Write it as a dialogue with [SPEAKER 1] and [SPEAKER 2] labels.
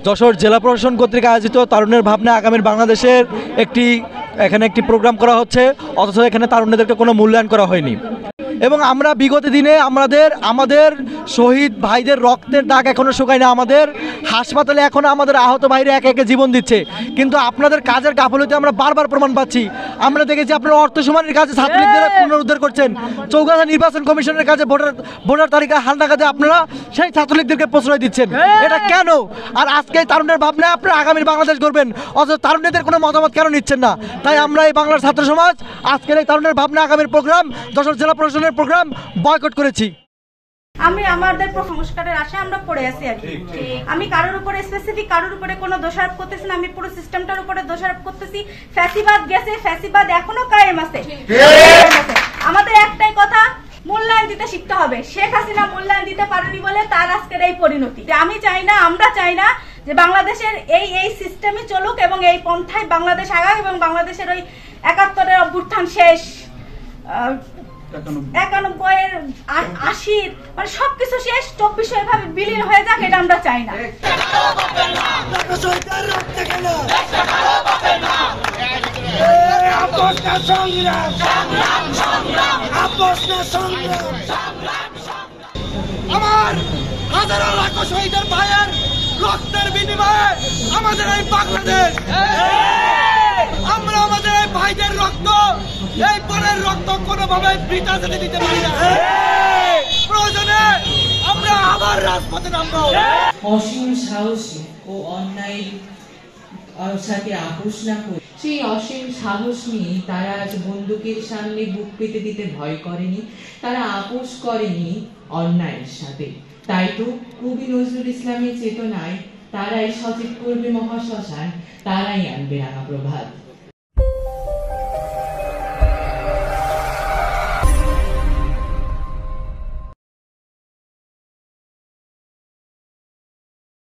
[SPEAKER 1] যশোর জেলা প্রশাসন কর্তৃক আয়োজিত তারুণ্যের ভাবনা আগামীর বাংলাদেশের এখানে একটি প্রোগ্রাম করা হচ্ছে, অথচ এখানে তারুণ্যদেরকে কোনো মূল্যায়ন করা হয়নি। এবং আমরা বিগত দিনে আমাদের শহীদ ভাইদের রক্তের দাগ এখনও শুকায় না। আমাদের হাসপাতালে এখনও আমাদের আহত ভাইরা একে একে জীবন দিচ্ছে, কিন্তু আপনাদের কাজের গাফলতি আমরা বারবার প্রমাণ পাচ্ছি। আমরা দেখেছি আপনারা অর্থ সমানের কাজে ছাত্রলীগদের পুনরুদ্ধার করছেন, চৌগাছা নির্বাচন কমিশনের কাজে ভোটার তালিকা হালনাগাদে আপনারা সেই ছাত্রলীগদেরকে প্রশ্রয় দিচ্ছেন। এটা কেন? আর আজকে তারুণ্যের ভাবনা আপনারা আগামী বাংলাদেশ গড়বেন, অথচ তারুণ্যদের কোনো মতামত কেন নিচ্ছেন না? তাই আমরা এই বাংলার ছাত্র সমাজ আজকের এই তারুণ্যের ভাবনা আগামীর প্রোগ্রাম যশোর জেলা প্রশাসনের প্রোগ্রাম বয়কট করেছি।
[SPEAKER 2] আমি আমাদের সংস্কারের আশায় আমরা পড়ে আছি আর কি। আমি কারোর উপরে স্পেসিফিক কারোর উপরে কোনো দোষারোপ করতেছি না, আমি পুরো সিস্টেমটার উপরে দোষারোপ করতেছি। ফ্যাসিবাদ গেছে, ফ্যাসিবাদ এখনো কায়েম আছে। আমাদের একটাই কথা, মূল্যায়ন দিতে শিখতে হবে। শেখ হাসিনা মূল্যায়ন দিতে পারেনি বলে তার আজকের এই পরিণতি। আমি চাই না, আমরা চাই না যে বাংলাদেশের এই সিস্টেমই চলুক এবং এই পন্থায় বাংলাদেশ আগাক এবং বাংলাদেশের ওই ৭১-এর অভ্যুত্থান শেষ, ৯১-এর ৮০-র মানে সবকিছু শেষ, ২৪০০ এভাবে বিলীন হয়ে যাক, এটা আমরা চাই না।
[SPEAKER 3] আমার হাজারো লাখো শহীদের ভাইয়ের রক্তের বিনিময়ে আমাদের এই বাংলাদেশ, আমরা আমাদের এই ভাইদের রক্ত, এই পরের রক্ত কোনোভাবে বৃথা যেতে দিতে পারি না। প্রয়োজনে আমরা আবার রাজপথে নামবো।
[SPEAKER 4] অসীম সাহসী ও অন্যায় সাথে আপোষ না করে সেই অসীম সাহস নিয়ে তারা আজ বন্দুকের সামনে বুক পেতে দিতে ভয় করেনি, তারা আপোষ করেনি অন্যায়ের সাথে। তাই তো কবি নজরুল ইসলামের চেতনায় তারাই সচিব করবে মহাশ্মশান, তারাই আনবে রাঙা প্রভাত।